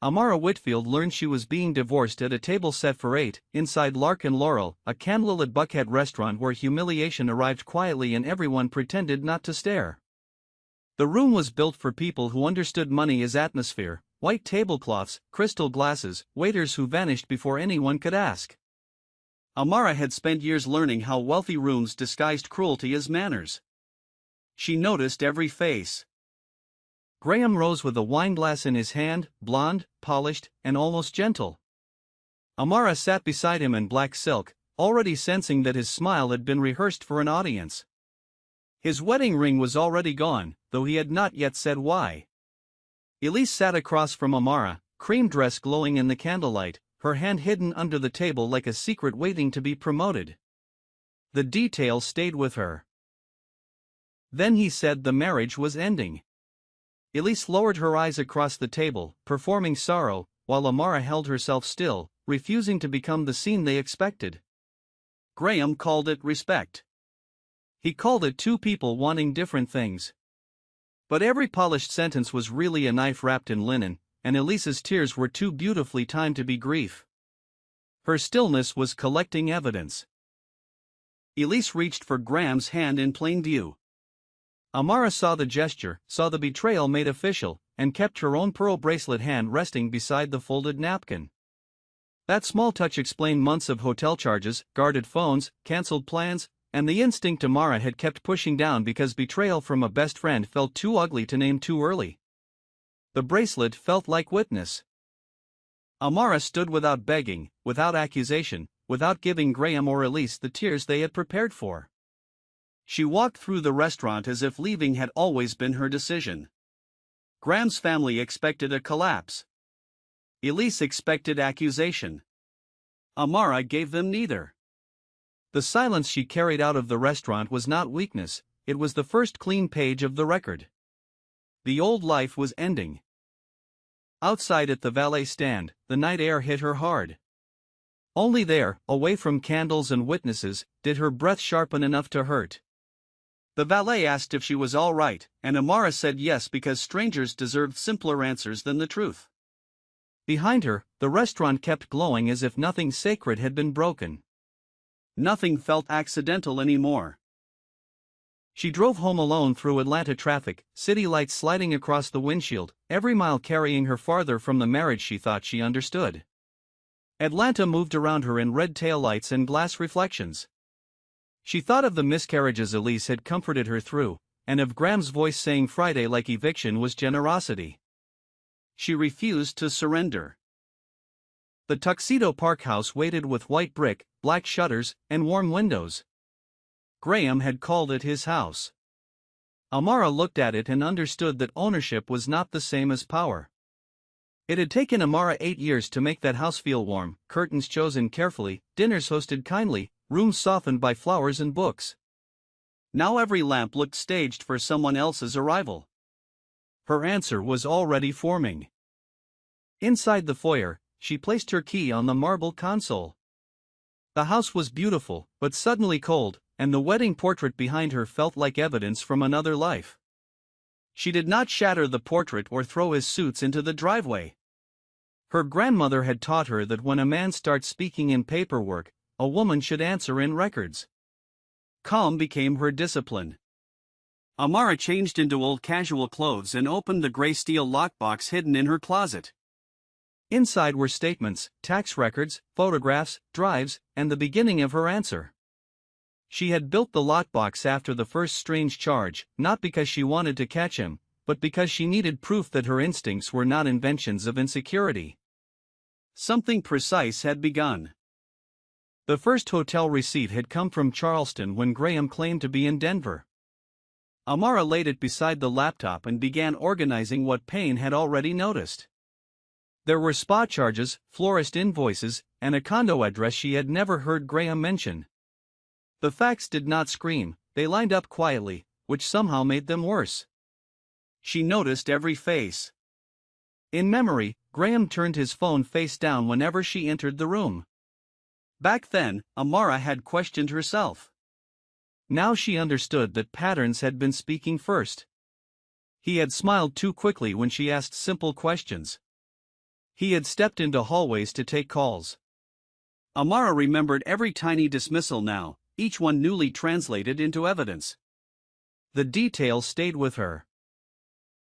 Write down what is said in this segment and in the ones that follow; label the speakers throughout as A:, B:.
A: Amara Whitfield learned she was being divorced at a table set for 8, inside Lark and Laurel, a candlelit Buckhead restaurant where humiliation arrived quietly and everyone pretended not to stare. The room was built for people who understood money as atmosphere: white tablecloths, crystal glasses, waiters who vanished before anyone could ask. Amara had spent years learning how wealthy rooms disguised cruelty as manners. She noticed every face. Graham rose with a wineglass in his hand, blond, polished, and almost gentle. Amara sat beside him in black silk, already sensing that his smile had been rehearsed for an audience. His wedding ring was already gone, though he had not yet said why. Elise sat across from Amara, cream dress glowing in the candlelight, her hand hidden under the table like a secret waiting to be promoted. The detail stayed with her. Then he said the marriage was ending. Elise lowered her eyes across the table, performing sorrow, while Amara held herself still, refusing to become the scene they expected. Graham called it respect. He called it two people wanting different things. But every polished sentence was really a knife wrapped in linen, and Elise's tears were too beautifully timed to be grief. Her stillness was collecting evidence. Elise reached for Graham's hand in plain view. Amara saw the gesture, saw the betrayal made official, and kept her own pearl bracelet hand resting beside the folded napkin. That small touch explained months of hotel charges, guarded phones, cancelled plans, and the instinct Amara had kept pushing down because betrayal from a best friend felt too ugly to name too early. The bracelet felt like witness. Amara stood without begging, without accusation, without giving Graham or Elise the tears they had prepared for. She walked through the restaurant as if leaving had always been her decision. Graham's family expected a collapse. Elise expected accusation. Amara gave them neither. The silence she carried out of the restaurant was not weakness, it was the first clean page of the record. The old life was ending. Outside at the valet stand, the night air hit her hard. Only there, away from candles and witnesses, did her breath sharpen enough to hurt. The valet asked if she was all right, and Amara said yes because strangers deserved simpler answers than the truth. Behind her, the restaurant kept glowing as if nothing sacred had been broken. Nothing felt accidental anymore. She drove home alone through Atlanta traffic, city lights sliding across the windshield, every mile carrying her farther from the marriage she thought she understood. Atlanta moved around her in red taillights and glass reflections. She thought of the miscarriages Elise had comforted her through, and of Graham's voice saying Friday like eviction was generosity. She refused to surrender. The Tuxedo Park house waited with white brick, black shutters, and warm windows. Graham had called it his house. Amara looked at it and understood that ownership was not the same as power. It had taken Amara 8 years to make that house feel warm, curtains chosen carefully, dinners hosted kindly, rooms softened by flowers and books. Now every lamp looked staged for someone else's arrival. Her answer was already forming. Inside the foyer, she placed her key on the marble console. The house was beautiful, but suddenly cold, and the wedding portrait behind her felt like evidence from another life. She did not shatter the portrait or throw his suits into the driveway. Her grandmother had taught her that when a man starts speaking in paperwork, a woman should answer in records. Calm became her discipline. Amara changed into old casual clothes and opened the gray steel lockbox hidden in her closet. Inside were statements, tax records, photographs, drives, and the beginning of her answer. She had built the lockbox after the first strange charge, not because she wanted to catch him, but because she needed proof that her instincts were not inventions of insecurity. Something precise had begun. The first hotel receipt had come from Charleston when Graham claimed to be in Denver. Amara laid it beside the laptop and began organizing what Payne had already noticed. There were spa charges, florist invoices, and a condo address she had never heard Graham mention. The facts did not scream, they lined up quietly, which somehow made them worse. She noticed every face. In memory, Graham turned his phone face down whenever she entered the room. Back then, Amara had questioned herself. Now she understood that patterns had been speaking first. He had smiled too quickly when she asked simple questions. He had stepped into hallways to take calls.
B: Amara remembered every tiny dismissal now, each one newly translated into evidence.
A: The details stayed with her.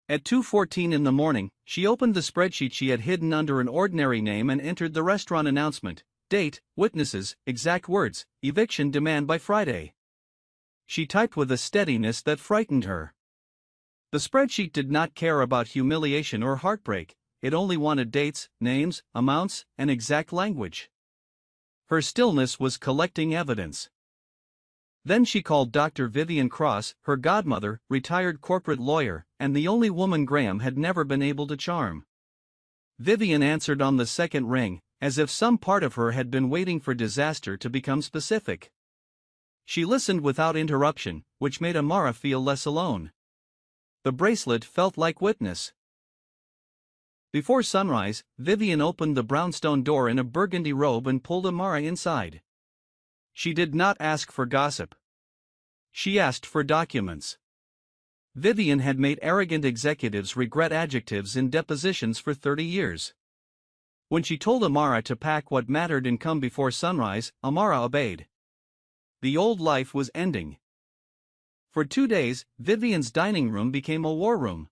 A: At 2:14 in the morning, she opened the spreadsheet she had hidden under an ordinary name and entered the restaurant announcement, date, witnesses, exact words, eviction demand by Friday. She typed with a steadiness that frightened her. The spreadsheet did not care about humiliation or heartbreak, it only wanted dates, names, amounts, and exact language. Her stillness was collecting evidence. Then she called Dr. Vivian Cross, her godmother, retired corporate lawyer, and the only woman Graham had never been able to charm. Vivian answered on the second ring, as if some part of her had been waiting for disaster to become specific. She listened without interruption, which made Amara feel less alone. The bracelet felt like witness. Before sunrise, Vivian opened the brownstone door in a burgundy robe and pulled Amara inside. She did not ask for gossip. She asked for documents. Vivian had made arrogant executives regret adjectives in depositions for 30 years. When she told Amara to pack what mattered and come before sunrise, Amara obeyed. The old life was ending. For 2 days, Vivian's dining room became a war room.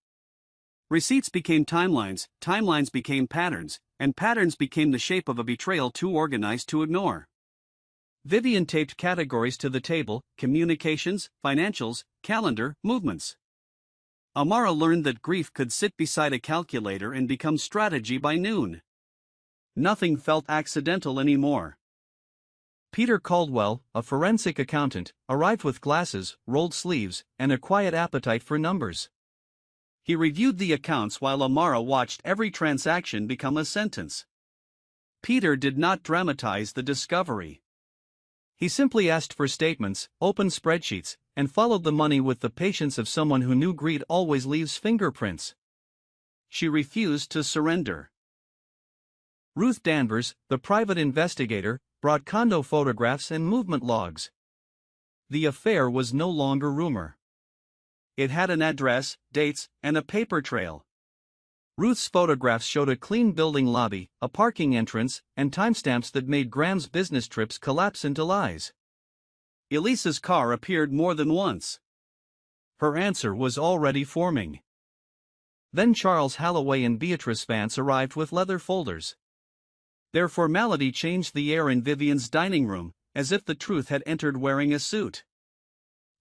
B: Receipts became timelines, timelines became patterns, and patterns became the shape of a betrayal too organized to ignore.
A: Vivian taped categories to the table: communications, financials, calendar, movements.
B: Amara learned that grief could sit beside a calculator and become strategy by noon. Nothing felt accidental anymore.
A: Peter Caldwell, a forensic accountant, arrived with glasses, rolled sleeves, and a quiet appetite for numbers.
B: He reviewed the accounts while Amara watched every transaction become a sentence. Peter did not dramatize the discovery.
A: He simply asked for statements, opened spreadsheets, and followed the money with the patience of someone who knew greed always leaves fingerprints.
B: She refused to surrender.
A: Ruth Danvers, the private investigator, brought condo photographs and movement logs. The affair was no longer rumor.
B: It had an address, dates, and a paper trail.
A: Ruth's photographs showed a clean building lobby, a parking entrance, and timestamps that made Graham's business trips collapse into lies.
B: Elisa's car appeared more than once.
A: Her answer was already forming. Then Charles Halloway and Beatrice Vance arrived with leather folders. Their formality changed the air in Vivian's dining room, as if the truth had entered wearing a suit.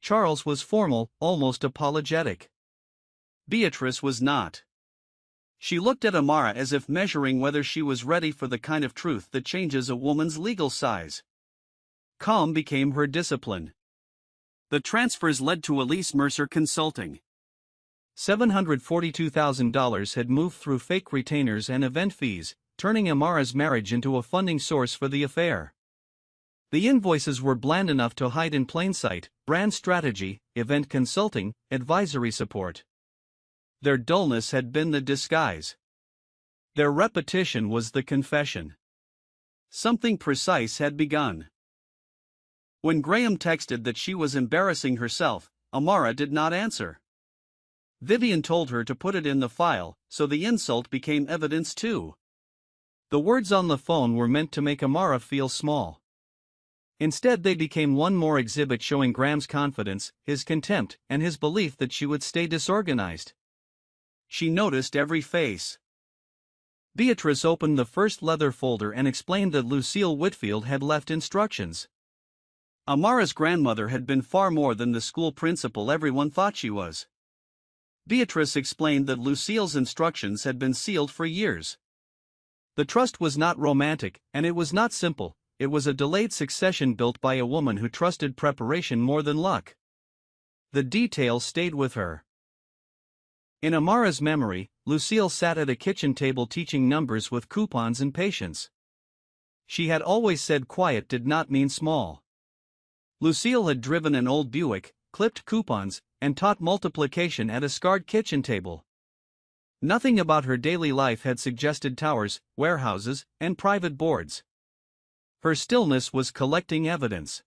A: Charles was formal, almost apologetic.
B: Beatrice was not. She looked at Amara as if measuring whether she was ready for the kind of truth that changes a woman's legal size. Calm became her discipline. The transfers led to Elise Mercer Consulting.
A: $742,000 had moved through fake retainers and event fees, turning Amara's marriage into a funding source for the affair. The invoices were bland enough to hide in plain sight: brand strategy, event consulting, advisory support. Their dullness had been the disguise. Their repetition was the confession.
B: Something precise had begun. When Graham texted that she was embarrassing herself, Amara did not answer. Vivian told her to put it in the file, so the insult became evidence too.
A: The words on the phone were meant to make Amara feel small. Instead, they became one more exhibit showing Graham's confidence, his contempt, and his belief that she would stay disorganized.
B: She noticed every face.
A: Beatrice opened the first leather folder and explained that Lucille Whitfield had left instructions.
B: Amara's grandmother had been far more than the school principal everyone thought she was. Beatrice explained that Lucille's instructions had been sealed for years.
A: The trust was not romantic, and it was not simple. It was a delayed succession built by a woman who trusted preparation more than luck. The details stayed with her. In Amara's memory, Lucille sat at a kitchen table teaching numbers with coupons and patience. She had always said quiet did not mean small. Lucille had driven an old Buick, clipped coupons, and taught multiplication at a scarred kitchen table. Nothing about her daily life had suggested towers, warehouses, and private boards. Her stillness was collecting evidence.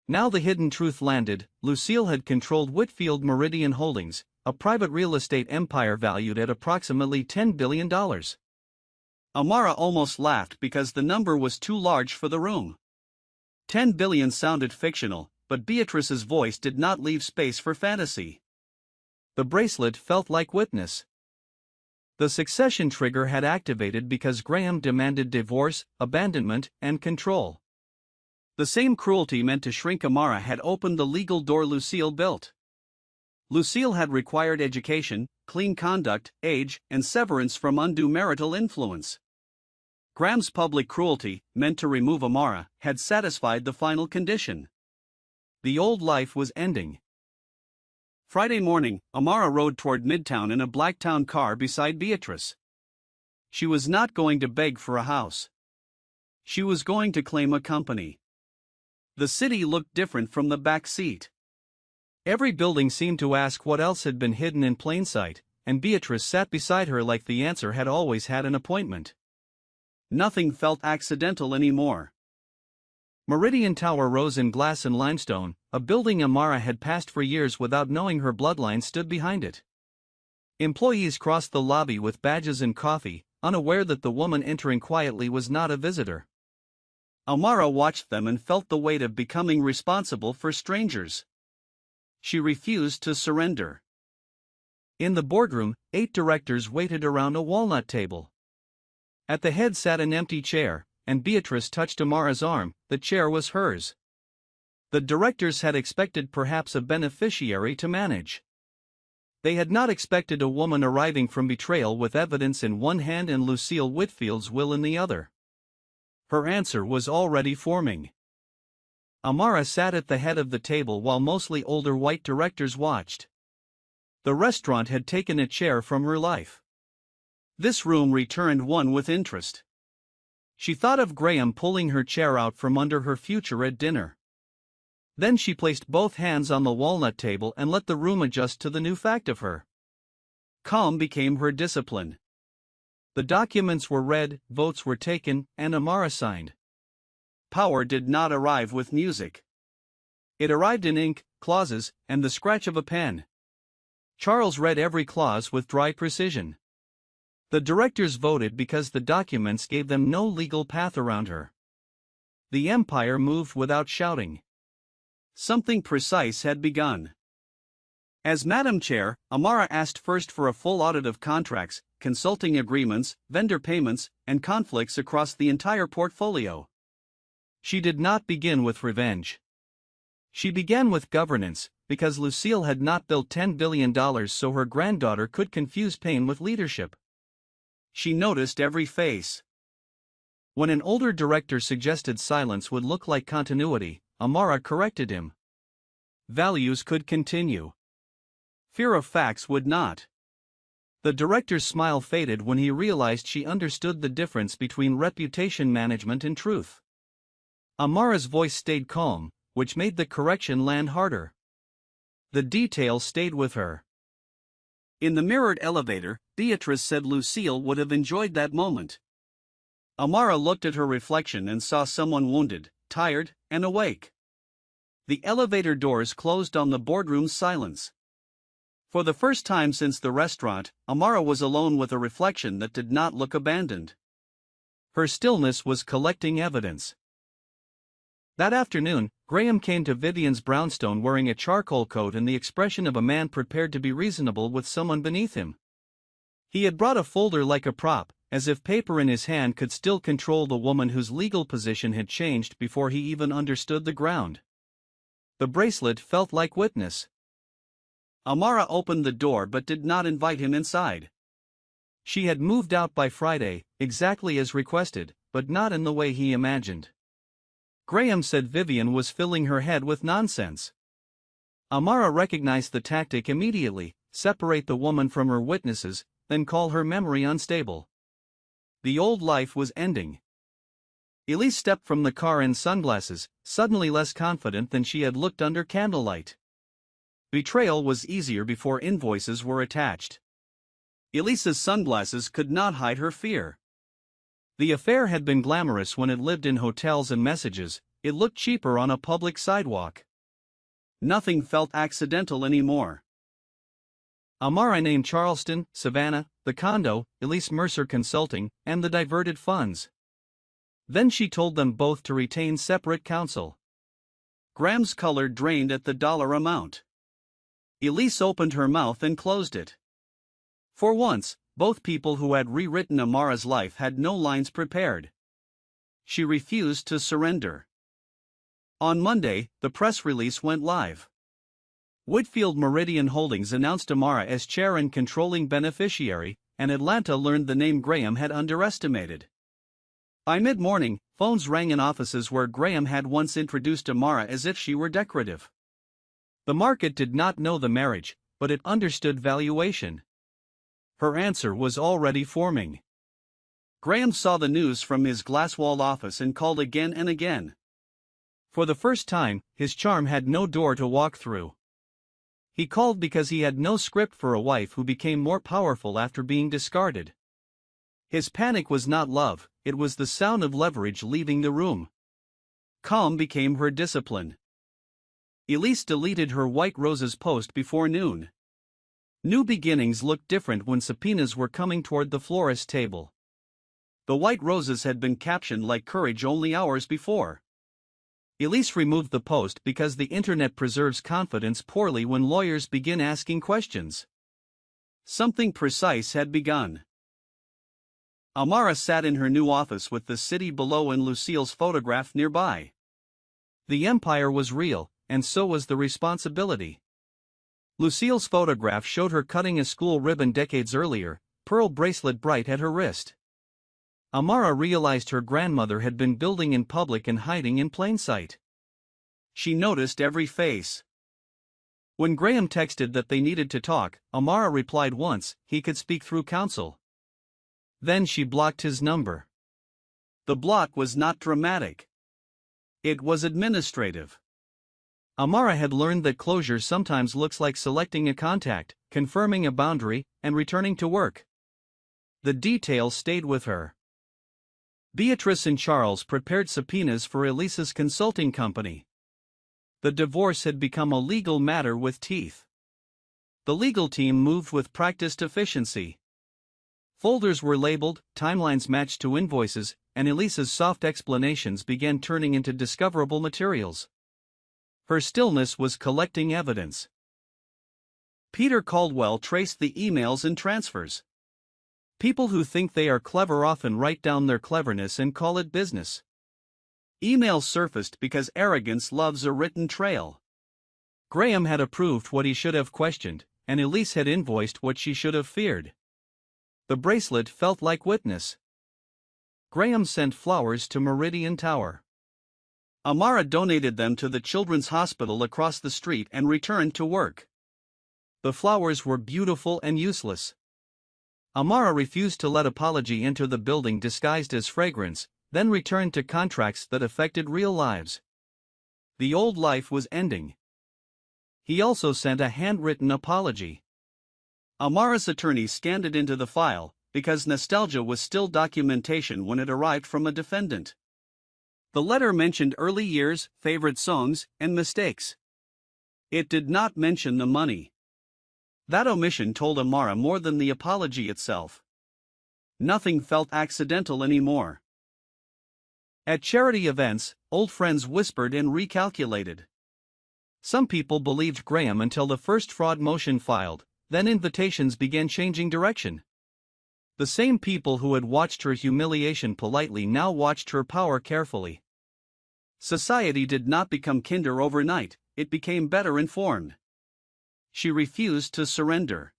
A: Now the hidden truth landed: Lucille had controlled Whitfield Meridian Holdings, a private real estate empire valued at approximately $10 billion.
B: Amara almost laughed because the number was too large for the room. 10 billion sounded fictional, but Beatrice's voice did not leave space for fantasy.
A: The bracelet felt like witness. The succession trigger had activated because Graham demanded divorce, abandonment, and control.
B: The same cruelty meant to shrink Amara had opened the legal door Lucille built. Lucille had required education, clean conduct, age, and severance from undue marital influence. Graham's public cruelty, meant to remove Amara, had satisfied the final condition.
A: The old life was ending.
B: Friday morning, Amara rode toward Midtown in a Blacktown car beside Beatrice. She was not going to beg for a house. She was going to claim a company. The city looked different from the back seat.
A: Every building seemed to ask what else had been hidden in plain sight, and Beatrice sat beside her like the answer had always had an appointment.
B: Nothing felt accidental anymore.
A: Meridian Tower rose in glass and limestone, a building Amara had passed for years without knowing her bloodline stood behind it. Employees crossed the lobby with badges and coffee, unaware that the woman entering quietly was not a visitor.
B: Amara watched them and felt the weight of becoming responsible for strangers. She refused to surrender.
A: In the boardroom, 8 directors waited around a walnut table. At the head sat an empty chair, and Beatrice touched Amara's arm. The chair was hers. The directors had expected perhaps a beneficiary to manage. They had not expected a woman arriving from betrayal with evidence in one hand and Lucille Whitfield's will in the other. Her answer was already forming. Amara sat at the head of the table while mostly older white directors watched. The restaurant had taken a chair from her life. This room returned one with interest. She thought of Graham pulling her chair out from under her future at dinner. Then she placed both hands on the walnut table and let the room adjust to the new fact of her. Calm became her discipline. The documents were read, votes were taken, and Amara signed.
B: Power did not arrive with music.
A: It arrived in ink, clauses, and the scratch of a pen. Charles read every clause with dry precision. The directors voted because the documents gave them no legal path around her. The empire moved without shouting.
B: Something precise had begun. As Madam Chair, Amara asked first for a full audit of contracts, consulting agreements, vendor payments, and conflicts across the entire portfolio.
A: She did not begin with revenge. She began with governance, because Lucille had not built $10 billion so her granddaughter could confuse pain with leadership.
B: She noticed every face.
A: When an older director suggested silence would look like continuity, Amara corrected him. Values could continue.
B: Fear of facts would not.
A: The director's smile faded when he realized she understood the difference between reputation management and truth. Amara's voice stayed calm, which made the correction land harder. The details stayed with her.
B: In the mirrored elevator, Beatrice said Lucille would have enjoyed that moment. Amara looked at her reflection and saw someone wounded, tired, and awake. The elevator doors closed on the boardroom's silence. For the first time since the restaurant, Amara was alone with a reflection that did not look abandoned.
A: Her stillness was collecting evidence. That afternoon, Graham came to Vivian's brownstone wearing a charcoal coat and the expression of a man prepared to be reasonable with someone beneath him. He had brought a folder like a prop, as if paper in his hand could still control the woman whose legal position had changed before he even understood the ground. The bracelet felt like witness.
B: Amara opened the door but did not invite him inside.
A: She had moved out by Friday, exactly as requested, but not in the way he imagined. Graham said Vivian was filling her head with nonsense. Amara recognized the tactic immediately: separate the woman from her witnesses, then call her memory unstable. The old life was ending. Elise stepped from the car in sunglasses, suddenly less confident than she had looked under candlelight. Betrayal was easier before invoices were attached.
B: Elise's sunglasses could not hide her fear.
A: The affair had been glamorous when it lived in hotels and messages, it looked cheaper on a public sidewalk.
B: Nothing felt accidental anymore.
A: Amara named Charleston, Savannah, the condo, Elise Mercer Consulting, and the diverted funds. Then she told them both to retain separate counsel.
B: Graham's color drained at the dollar amount. Elise opened her mouth and closed it. For once, both people who had rewritten Amara's life had no lines prepared. She refused to surrender. On Monday, the press release went live. Whitfield Meridian Holdings announced Amara as chair and controlling beneficiary, and Atlanta learned the name Graham had underestimated. By mid-morning, phones rang in offices where Graham had once introduced Amara as if she were decorative. The market did not know the marriage, but it understood valuation. Her answer was already forming. Graham saw the news from his glass-walled office and called again and again. For the first time, his charm had no door to walk through. He called because he had no script for a wife who became more powerful after being discarded. His panic was not love, it was the sound of leverage leaving the room. Calm became her discipline. Elise deleted her White Roses post before noon. New beginnings looked different when subpoenas were coming toward the florist table. The White Roses had been captioned like courage only hours before. Elise removed the post because the internet preserves confidence poorly when lawyers begin asking questions. Something precise had begun. Amara sat in her new office with the city below and Lucille's photograph nearby. The empire was real, and so was the responsibility. Lucille's photograph showed her cutting a school ribbon decades earlier, pearl bracelet bright at her wrist. Amara realized her grandmother had been building in public and hiding in plain sight. She noticed every face. When Graham texted that they needed to talk, Amara replied once, he could speak through counsel. Then she blocked his number. The block was not dramatic. It was administrative. Amara had learned that closure sometimes looks like selecting a contact, confirming a boundary, and returning to work. The details stayed with her. Beatrice and Charles prepared subpoenas for Elise's consulting company. The divorce had become a legal matter with teeth. The legal team moved with practiced efficiency. Folders were labeled, timelines matched to invoices, and Elise's soft explanations began turning into discoverable materials. Her stillness was collecting evidence. Peter Caldwell traced the emails and transfers. People who think they are clever often write down their cleverness and call it business. Emails surfaced because arrogance loves a written trail. Graham had approved what he should have questioned, and Elise had invoiced what she should have feared. The bracelet felt like witness. Graham sent flowers to Meridian Tower. Amara donated them to the children's hospital across the street and returned to work. The flowers were beautiful and useless. Amara refused to let apology enter the building disguised as fragrance, then returned to contracts that affected real lives. The old life was ending. He also sent a handwritten apology. Amara's attorney scanned it into the file, because nostalgia was still documentation when it arrived from a defendant. The letter mentioned early years, favorite songs, and mistakes. It did not mention the money. That omission told Amara more than the apology itself. Nothing felt accidental anymore. At charity events, old friends whispered and recalculated. Some people believed Graham until the first fraud motion filed, then invitations began changing direction. The same people who had watched her humiliation politely now watched her power carefully. Society did not become kinder overnight, it became better informed. She refused to surrender.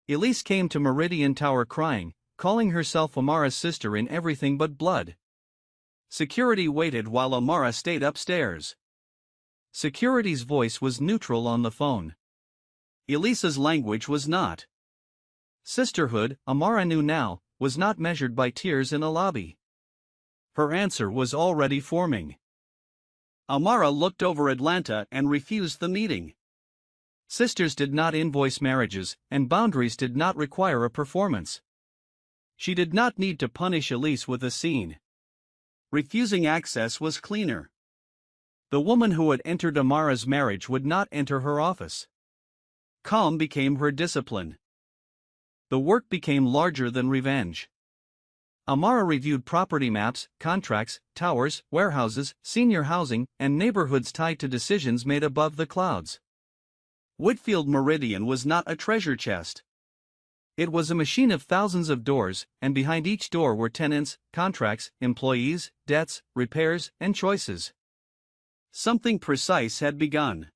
B: Elise came to Meridian Tower crying, calling herself Amara's sister in everything but blood. Security waited while Amara stayed upstairs. Security's voice was neutral on the phone. Elise's language was not. Sisterhood, Amara knew now, was not measured by tears in a lobby. Her answer was already forming. Amara looked over Atlanta and refused the meeting. Sisters did not invoice marriages, and boundaries did not require a performance. She did not need to punish Elise with a scene. Refusing access was cleaner. The woman who had entered Amara's marriage would not enter her office. Calm became her discipline. The work became larger than revenge.
A: Amara reviewed property maps, contracts, towers, warehouses, senior housing, and neighborhoods tied to decisions made above the clouds.
B: Whitfield Meridian was not a treasure chest.
A: It was a machine of thousands of doors, and behind each door were tenants, contracts, employees, debts, repairs, and choices.
B: Something precise had begun.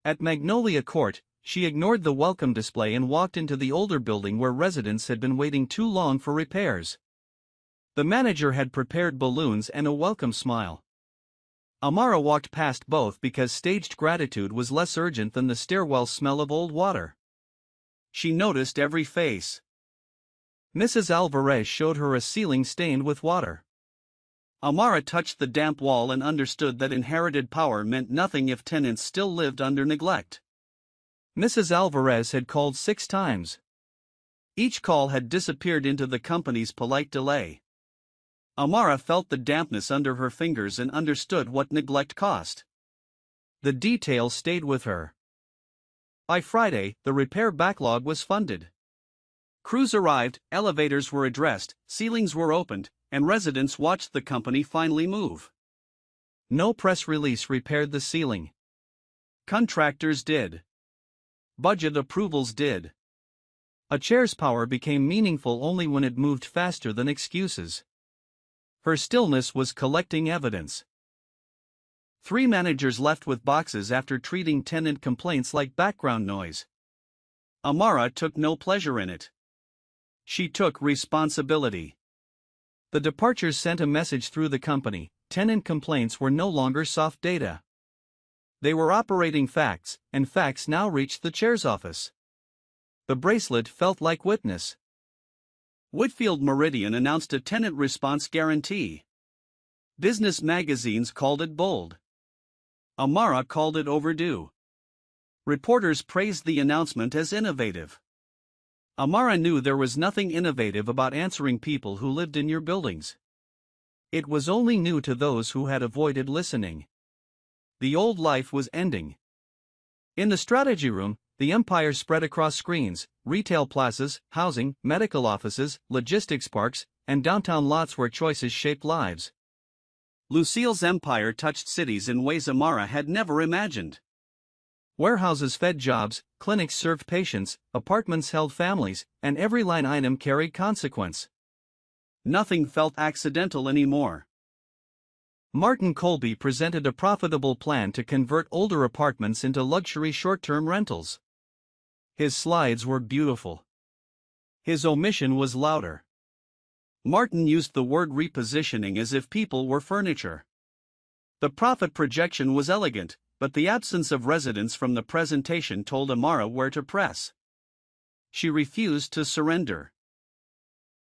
A: At Magnolia Court, she ignored the welcome display and walked into the older building where residents had been waiting too long for repairs. The manager had prepared balloons and a welcome smile. Amara walked past both because staged gratitude was less urgent than the stairwell smell of old water.
B: She noticed every face.
A: Mrs. Alvarez showed her a ceiling stained with water.
B: Amara touched the damp wall and understood that inherited power meant nothing if tenants still lived under neglect.
A: Mrs. Alvarez had called 6 times.
B: Each call had disappeared into the company's polite delay. Amara felt the dampness under her fingers and understood what neglect cost.
A: The details stayed with her. By Friday, the repair backlog was funded.
B: Crews arrived, elevators were addressed, ceilings were opened, and residents watched the company finally move.
A: No press release repaired the ceiling.
B: Contractors did. Budget approvals did.
A: A chair's power became meaningful only when it moved faster than excuses. Her stillness was collecting evidence.
B: 3 managers left with boxes after treating tenant complaints like background noise. Amara took no pleasure in it. She took responsibility.
A: The departures sent a message through the company: tenant complaints were no longer soft data. They were operating facts, and facts now reached the chair's office. The bracelet felt like witness.
B: Whitfield Meridian announced a tenant response guarantee. Business magazines called it bold. Amara called it overdue. Reporters praised the announcement as innovative. Amara knew there was nothing innovative about answering people who lived in your buildings.
A: It was only new to those who had avoided listening. The old life was ending. In the strategy room, the empire spread across screens: retail plazas, housing, medical offices, logistics parks, and downtown lots where choices shaped lives.
B: Lucille's empire touched cities in ways Amara had never imagined.
A: Warehouses fed jobs, clinics served patients, apartments held families, and every line item carried consequence.
B: Nothing felt accidental anymore.
A: Martin Colby presented a profitable plan to convert older apartments into luxury short-term rentals. His slides were beautiful. His omission was louder.
B: Martin used the word repositioning as if people were furniture. The profit projection was elegant, but the absence of residents from the presentation told Amara where to press. She refused to surrender.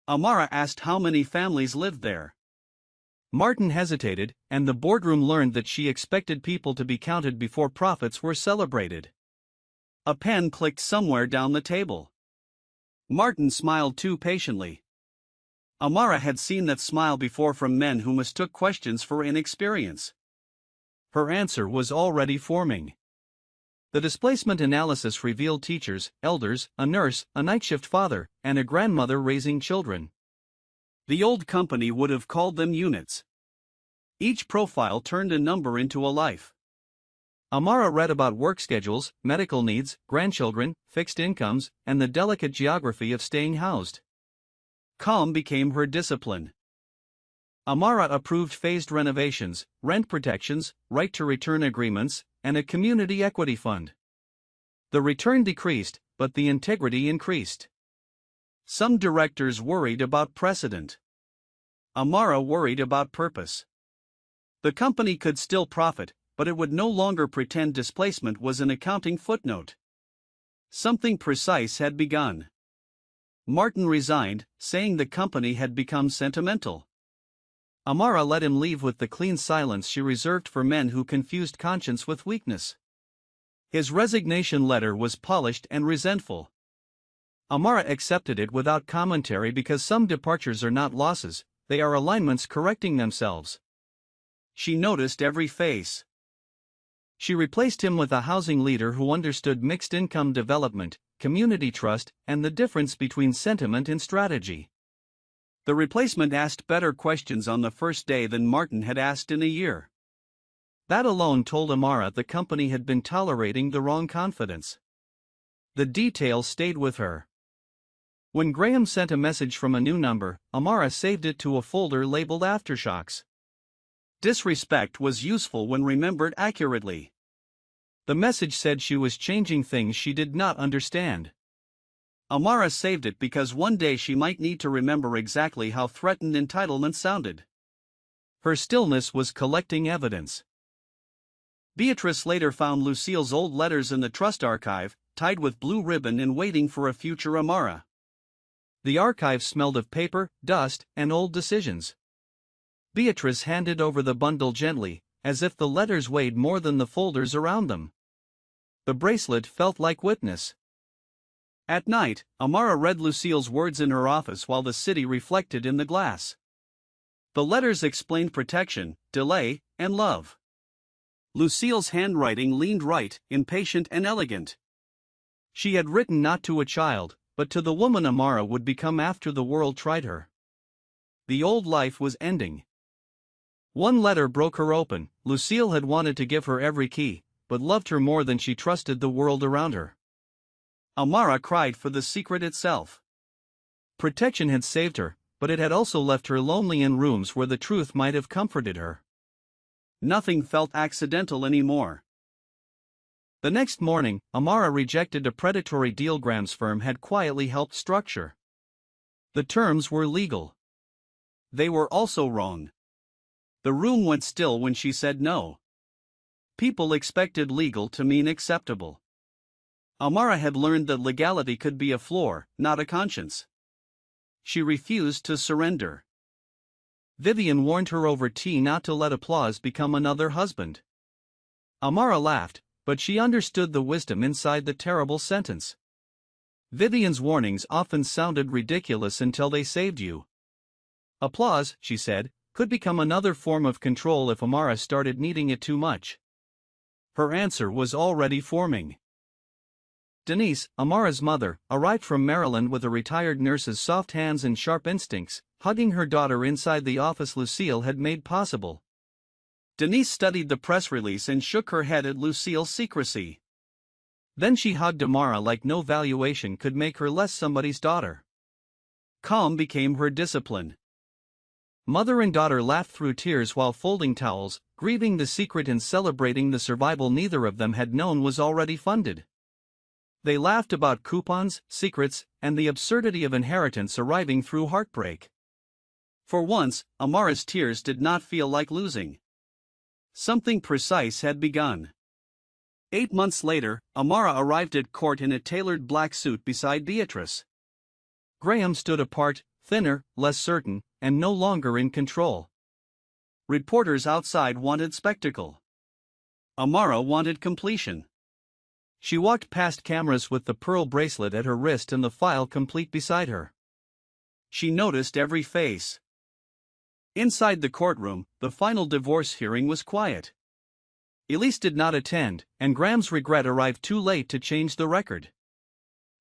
B: Amara asked how many families lived there.
A: Martin hesitated, and the boardroom learned that she expected people to be counted before profits were celebrated.
B: A pen clicked somewhere down the table. Martin smiled too patiently. Amara had seen that smile before from men who mistook questions for inexperience.
A: Her answer was already forming. The displacement analysis revealed teachers, elders, a nurse, a night shift father, and a grandmother raising children.
B: The old company would have called them units. Each profile turned a number into a life.
A: Amara read about work schedules, medical needs, grandchildren, fixed incomes, and the delicate geography of staying housed.
B: Calm became her discipline.
A: Amara approved phased renovations, rent protections, right-to-return agreements, and a community equity fund. The return decreased, but the integrity increased.
B: Some directors worried about precedent. Amara worried about purpose. The company could still profit, but it would no longer pretend displacement was an accounting footnote. Something precise had begun. Martin resigned, saying the company had become sentimental.
A: Amara let him leave with the clean silence she reserved for men who confused conscience with weakness. His resignation letter was polished and resentful. Amara accepted it without commentary because some departures are not losses, they are alignments correcting themselves.
B: She noticed every face.
A: She replaced him with a housing leader who understood mixed income development, community trust, and the difference between sentiment and strategy.
B: The replacement asked better questions on the first day than Martin had asked in a year.
A: That alone told Amara the company had been tolerating the wrong confidence. The details stayed with her. When Graham sent a message from a new number, Amara saved it to a folder labeled Aftershocks.
B: Disrespect was useful when remembered accurately.
A: The message said she was changing things she did not understand.
B: Amara saved it because one day she might need to remember exactly how threatened entitlement sounded.
A: Her stillness was collecting evidence.
B: Beatrice later found Lucille's old letters in the trust archive, tied with blue ribbon and waiting for a future Amara.
A: The archive smelled of paper, dust, and old decisions. Beatrice handed over the bundle gently, as if the letters weighed more than the folders around them. The bracelet felt like witness.
B: At night, Amara read Lucille's words in her office while the city reflected in the glass. The letters explained protection, delay, and love. Lucille's handwriting leaned right, impatient and elegant.
A: She had written not to a child, but to the woman Amara would become after the world tried her. The old life was ending. One letter broke her open. Lucille had wanted to give her every key, but loved her more than she trusted the world around her.
B: Amara cried for the secret itself.
A: Protection had saved her, but it had also left her lonely in rooms where the truth might have comforted her.
B: Nothing felt accidental anymore.
A: The next morning, Amara rejected a predatory deal Graham's firm had quietly helped structure. The terms were legal.
B: They were also wrong. The room went still when she said no. People expected legal to mean acceptable. Amara had learned that legality could be a floor, not a conscience. She refused to surrender.
A: Vivian warned her over tea not to let applause become another husband. Amara laughed, but she understood the wisdom inside the terrible sentence. Vivian's warnings often sounded ridiculous until they saved you. Applause, she said, could become another form of control if Amara started needing it too much. Her answer was already forming. Denise, Amara's mother, arrived from Maryland with a retired nurse's soft hands and sharp instincts, hugging her daughter inside the office Lucille had made possible.
B: Denise studied the press release and shook her head at Lucille's secrecy.
A: Then she hugged Amara like no valuation could make her less somebody's daughter.
B: Calm became her discipline.
A: Mother and daughter laughed through tears while folding towels, grieving the secret and celebrating the survival neither of them had known was already funded. They laughed about coupons, secrets, and the absurdity of inheritance arriving through heartbreak.
B: For once, Amara's tears did not feel like losing. Something precise had begun. 8 months later, Amara arrived at court in a tailored black suit beside Beatrice.
A: Graham stood apart, thinner, less certain, and no longer in control.
B: Reporters outside wanted spectacle. Amara wanted completion.
A: She walked past cameras with the pearl bracelet at her wrist and the file complete beside her.
B: She noticed every face. Inside the courtroom, the final divorce hearing was quiet.
A: Elise did not attend, and Graham's regret arrived too late to change the record.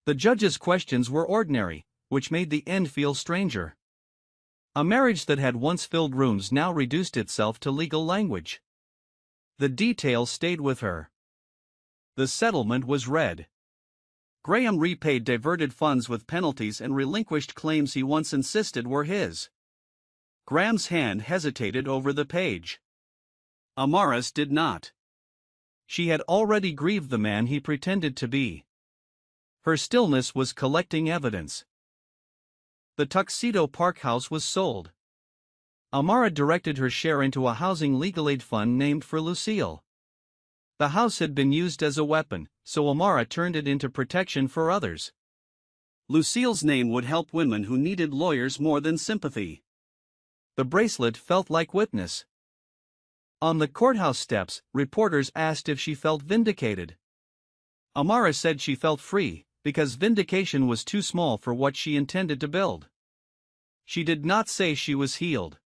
A: The judge's questions were ordinary, which made the end feel stranger. A marriage that had once filled rooms now reduced itself to legal language. The details stayed with her. The settlement was read.
B: Graham repaid diverted funds with penalties and relinquished claims he once insisted were his. Graham's hand hesitated over the page. Amara's did not.
A: She had already grieved the man he pretended to be. Her stillness was collecting evidence. The Tuxedo Park house was sold. Amara directed her share into a housing legal aid fund named for Lucille. The house had been used as a weapon, so Amara turned it into protection for others.
B: Lucille's name would help women who needed lawyers more than sympathy.
A: The bracelet felt like witness. On the courthouse steps, reporters asked if she felt vindicated. Amara said she felt free, because vindication was too small for what she intended to build. She did not say she was healed.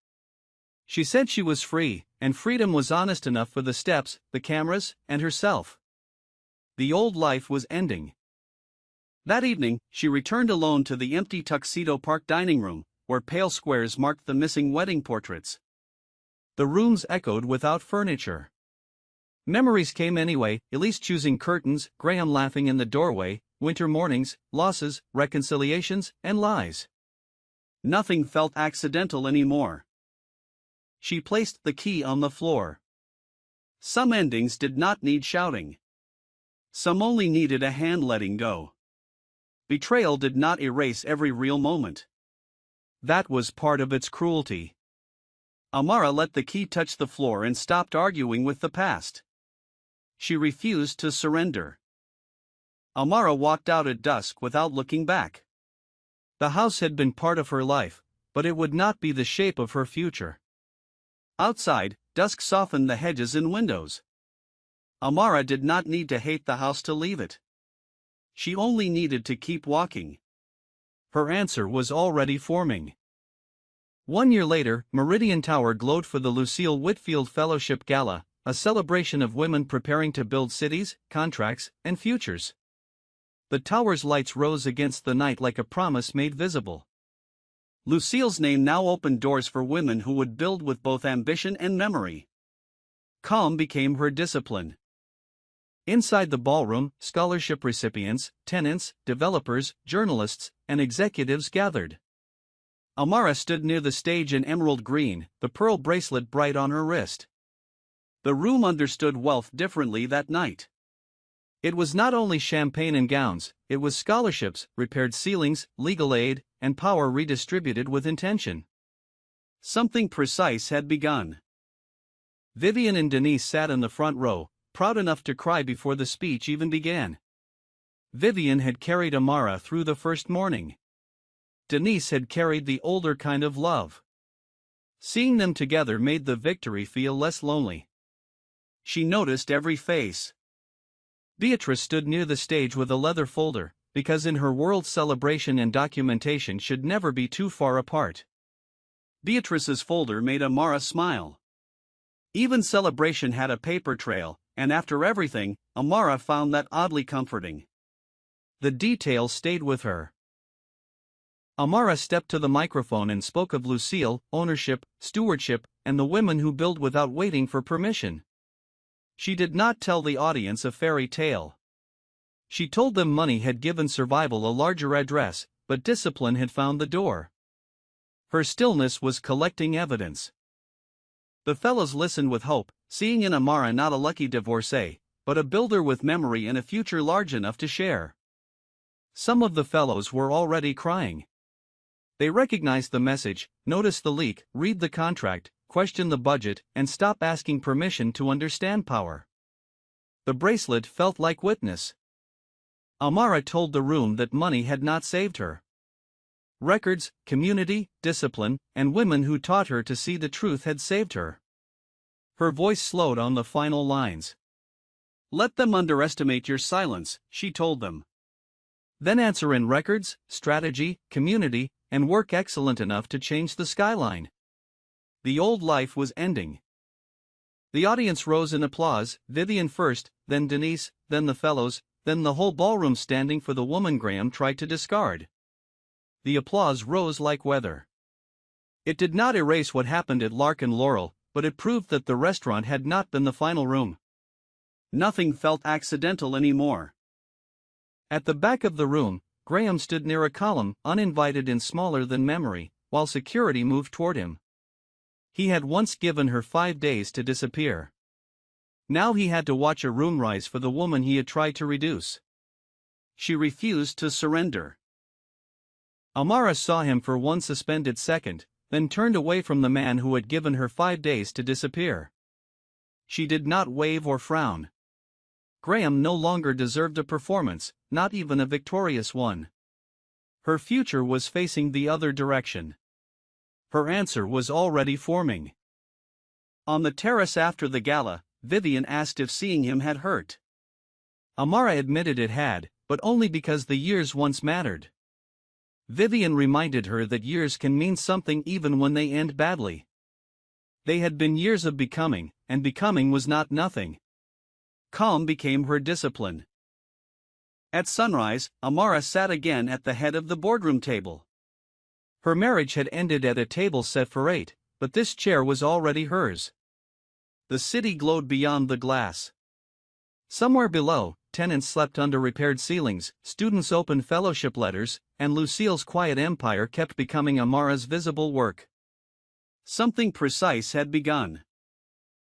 A: She said she was free, and freedom was honest enough for the steps, the cameras, and herself. The old life was ending. That evening, she returned alone to the empty Tuxedo Park dining room, where pale squares marked the missing wedding portraits. The rooms echoed without furniture. Memories came anyway, Elise choosing curtains, Graham laughing in the doorway, winter mornings, losses, reconciliations, and lies. Nothing felt accidental anymore. She placed the key on the floor. Some endings did not need shouting. Some only needed a hand letting go. Betrayal did not erase every real moment. That was part of its cruelty. Amara let the key touch the floor and stopped arguing with the past. She refused to surrender. Amara walked out at dusk without looking back. The house had been part of her life, but it would not be the shape of her future. Outside, dusk softened the hedges and windows. Amara did not need to hate the house to leave it. She only needed to keep walking. Her answer was already forming. 1 year later, Meridian Tower glowed for the Lucille Whitfield Fellowship Gala, a celebration of women preparing to build cities, contracts, and futures. The tower's lights rose against the night like a promise made visible. Lucille's name now opened doors for women who would build with both ambition and memory. Calm became her discipline. Inside the ballroom, scholarship recipients, tenants, developers, journalists, and executives gathered. Amara stood near the stage in emerald green, the pearl bracelet bright on her wrist. The room understood wealth differently that night. It was not only champagne and gowns, it was scholarships, repaired ceilings, legal aid, and power redistributed with intention. Something precise had begun. Vivian and Denise sat in the front row, proud enough to cry before the speech even began. Vivian had carried Amara through the first morning. Denise had carried the older kind of love. Seeing them together made the victory feel less lonely. She noticed every face. Beatrice stood near the stage with a leather folder, because in her world celebration and documentation should never be too far apart. Beatrice's folder made Amara smile. Even celebration had a paper trail, and after everything, Amara found that oddly comforting. The details stayed with her. Amara stepped to the microphone and spoke of Lucille, ownership, stewardship, and the women who build without waiting for permission. She did not tell the audience a fairy tale. She told them money had given survival a larger address, but discipline had found the door. Her stillness was collecting evidence. The fellows listened with hope, seeing in Amara not a lucky divorcee, but a builder with memory and a future large enough to share. Some of the fellows were already crying. They recognized the message, noticed the leak, read the contract, question the budget, and stop asking permission to understand power. The bracelet felt like witness. Amara told the room that money had not saved her. Records, community, discipline, and women who taught her to see the truth had saved her. Her voice slowed on the final lines. Let them underestimate your silence, she told them. Then answer in records, strategy, community, and work excellent enough to change the skyline. The old life was ending. The audience rose in applause, Vivian first, then Denise, then the fellows, then the whole ballroom standing for the woman Graham tried to discard. The applause rose like weather. It did not erase what happened at Lark and Laurel, but it proved that the restaurant had not been the final room. Nothing felt accidental anymore. At the back of the room, Graham stood near a column, uninvited and smaller than memory, while security moved toward him. He had once given her 5 days to disappear. Now he had to watch a room rise for the woman he had tried to reduce. She refused to surrender. Amara saw him for one suspended second, then turned away from the man who had given her 5 days to disappear. She did not wave or frown. Graham no longer deserved a performance, not even a victorious one. Her future was facing the other direction. Her answer was already forming. On the terrace after the gala, Vivian asked if seeing him had hurt. Amara admitted it had, but only because the years once mattered. Vivian reminded her that years can mean something even when they end badly. They had been years of becoming, and becoming was not nothing.
B: Calm became her discipline. At sunrise, Amara sat again at the head of the boardroom table.
A: Her marriage had ended at a table set for 8, but this chair was already hers.
B: The city glowed beyond the glass.
A: Somewhere below, tenants slept under repaired ceilings, students opened fellowship letters, and Lucille's quiet empire kept becoming Amara's visible work.
B: Something precise had begun.